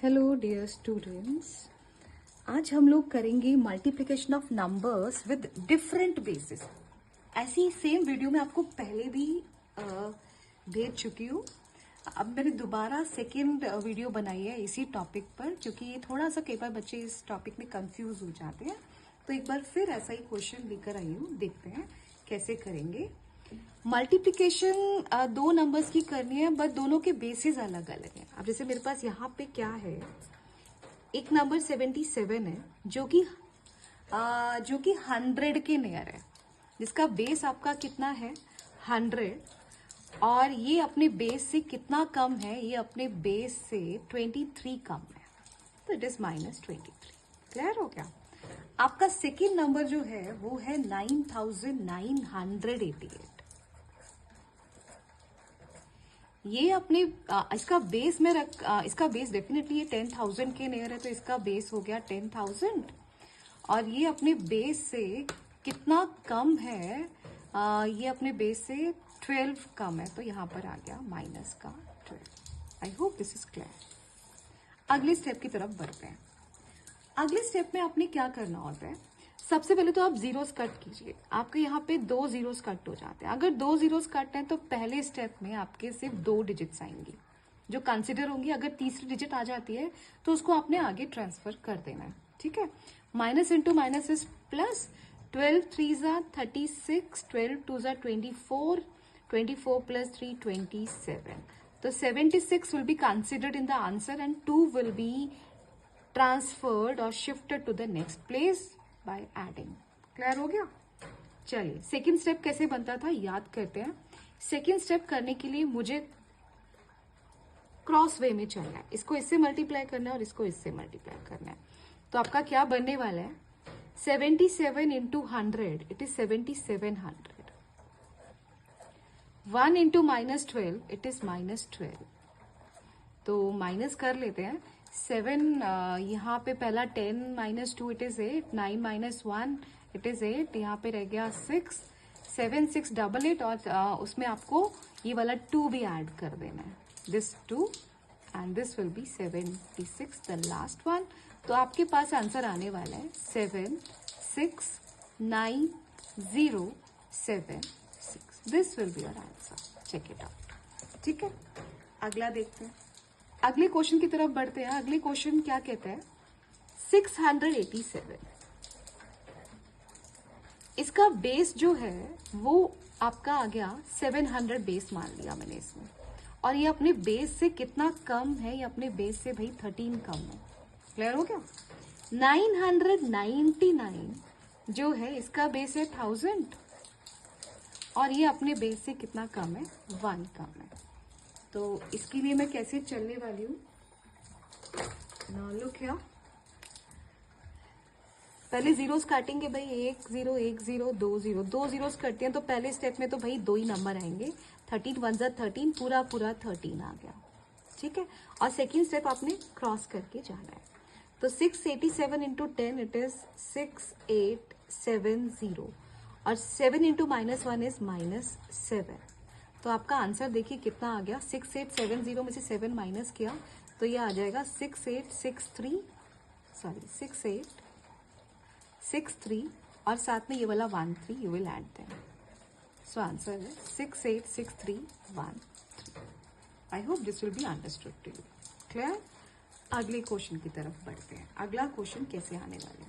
Hello dear students, आज हम लोग करेंगे multiplication of numbers with different basis. ऐसी सेम वीडियो मैं आपको पहले भी भेज चुकी हूँ। अब मैंने दोबारा सेकेंड वीडियो बनाई है इसी टॉपिक पर, क्योंकि थोड़ा सा कई बार बच्चे इस टॉपिक में कंफ्यूज हो जाते हैं। तो एक बार फिर ऐसा ही क्वेश्चन लेकर आई हूँ, देखते हैं कैसे करेंगे। मल्टीप्लिकेशन दो नंबर्स की करनी है, बट दोनों के बेसिस अलग अलग हैं। अब जैसे मेरे पास यहाँ पे क्या है, एक नंबर 77 है जो कि 100 के नियर है, जिसका बेस आपका कितना है 100, और ये अपने बेस से कितना कम है, ये अपने बेस से 23 कम है, तो इट इज -23। क्लियर हो गया। आपका सेकेंड नंबर जो है वो है 9988। ये अपने इसका बेस में इसका बेस डेफिनेटली ये 10,000 के नियर है, तो इसका बेस हो गया 10,000, और ये अपने बेस से कितना कम है, ये अपने बेस से 12 कम है, तो यहाँ पर आ गया -12। आई होप दिस इज क्लियर। अगले स्टेप की तरफ बढ़ते हैं। अगले स्टेप में आपने क्या करना होता है, सबसे पहले तो आप जीरोस कट कीजिए। आपके यहाँ पे 2 जीरोस कट हो जाते हैं। अगर 2 जीरोस कट हैं तो पहले स्टेप में आपके सिर्फ 2 डिजिट्स आएंगी जो कंसिडर होंगी। अगर तीसरी डिजिट आ जाती है तो उसको आपने आगे ट्रांसफर कर देना है, ठीक है। Minus into minus is plus. 12 3 ज़ा 36, 12 2 ज़ा 24, 24 प्लस 3 27। तो 76 will be considered in the answer and 2 will be transferred और shifted to the next place by adding. Clear हो गया। चलिए सेकेंड स्टेप कैसे बनता था याद करते हैं। सेकेंड स्टेप करने के लिए मुझे क्रॉस वे में चलना है। इसको इससे मल्टीप्लाई करना है और इसको इससे मल्टीप्लाई करना है। तो आपका क्या बनने वाला है, 77 into 100 it is 7700। 1 into -12 it is -12। तो माइनस कर लेते हैं। 7 यहाँ पे पहला 10 - 2 इट इज 8, 9 - 1 इट इज 8, यहाँ पे रह गया 6, 7 6 88, और उसमें आपको ये वाला 2 भी ऐड कर देना है, this 2 and this will be 76 the last one. तो आपके पास आंसर आने वाला है 76907 this will be your answer. Check it out, ठीक है। अगला देखते हैं। अगले क्वेश्चन की तरफ बढ़ते हैं। अगले क्वेश्चन क्या कहता है, 687। इसका बेस जो है वो आपका आ गया 700 बेस मान लिया मैंने इसमें, और ये अपने बेस से कितना कम है, ये अपने बेस से भाई 13 कम है। क्लियर हो गया। 999 जो है इसका बेस है 1000, और ये अपने बेस से कितना कम है, 1 कम है। तो इसके लिए मैं कैसे चलने वाली हूँ, लुक हियर। पहले जीरोस काटेंगे भाई, 1 0 1 0 2 0, 2 जीरोस कटते हैं तो पहले स्टेप में तो भाई 2 ही नंबर आएंगे। 13 1 ज़ा 13, पूरा 13 आ गया, ठीक है। और सेकेंड स्टेप आपने क्रॉस करके जाना है। तो 687 इंटू 10 इट इज 6870, और 7 इंटू -1 इज -7। तो आपका आंसर देखिए कितना आ गया, 6870 में से 7 माइनस किया तो ये आ जाएगा 6863 और साथ में ये वाला 13 you will add them. So answer है 68631। I hope this will be understood to you. Clear. अगले क्वेश्चन की तरफ बढ़ते हैं। अगला क्वेश्चन कैसे आने वाला है,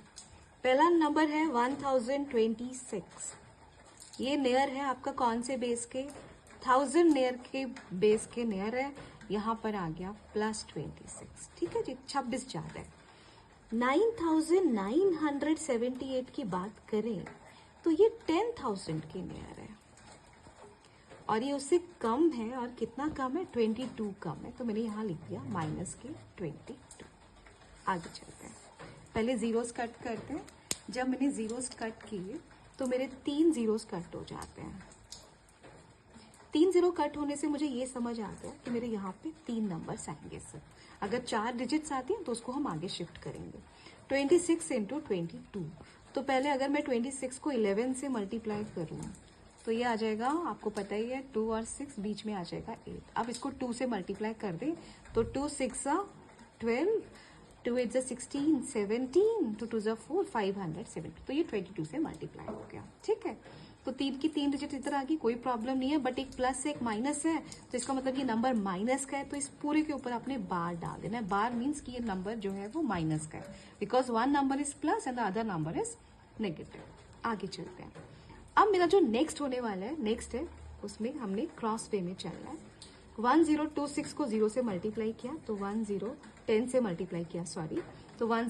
पहला नंबर है 1026। ये नियर है आपका कौन से बेस के, 1000 नियर के बेस के नियर है। यहाँ पर आ गया +26, ठीक है जी, 26 ज्यादा है। 9978 की बात करें तो ये 10,000 के नियर है, और ये उससे कम है, और कितना कम है, 22 कम है। तो मैंने यहाँ लिख दिया -22। आगे चलते हैं। पहले जीरोस कट करते हैं। जब मैंने जीरोस कट किए तो मेरे 3 जीरोस कट हो जाते हैं। 3 जीरो कट होने से मुझे ये समझ आता है कि मेरे यहाँ पे 3 नंबर्स आएंगे सर। अगर 4 डिजिट्स आती हैं तो उसको हम आगे शिफ्ट करेंगे। 26 इंटू 22, तो पहले अगर मैं 26 को 11 से मल्टीप्लाई करूँ तो ये आ जाएगा, आपको पता ही है 2 और 6 बीच में आ जाएगा 8। अब इसको 2 से मल्टीप्लाई कर दें तो 2 6 12, 2 8 जा 16, 17, 2 2 जा 4, 570। तो ये 22 से मल्टीप्लाई हो गया। ठीक है, तो 3 की 3 डिजिट इधर आ गई, कोई प्रॉब्लम नहीं है, बट एक प्लस से एक माइनस है, तो इसका मतलब ये नंबर माइनस का है, तो इस पूरे के ऊपर आपने बार डाल देना है। बार मीन्स कि ये नंबर जो है वो माइनस का है, because one number is plus and the other number is negative. आगे चलते हैं। अब मेरा जो नेक्स्ट होने वाला है, नेक्स्ट है उसमें हमने क्रॉस वे में चलना है। 1026 को 0 से मल्टीप्लाई किया, तो 10 10 से मल्टीप्लाई किया, सॉरी, तो 10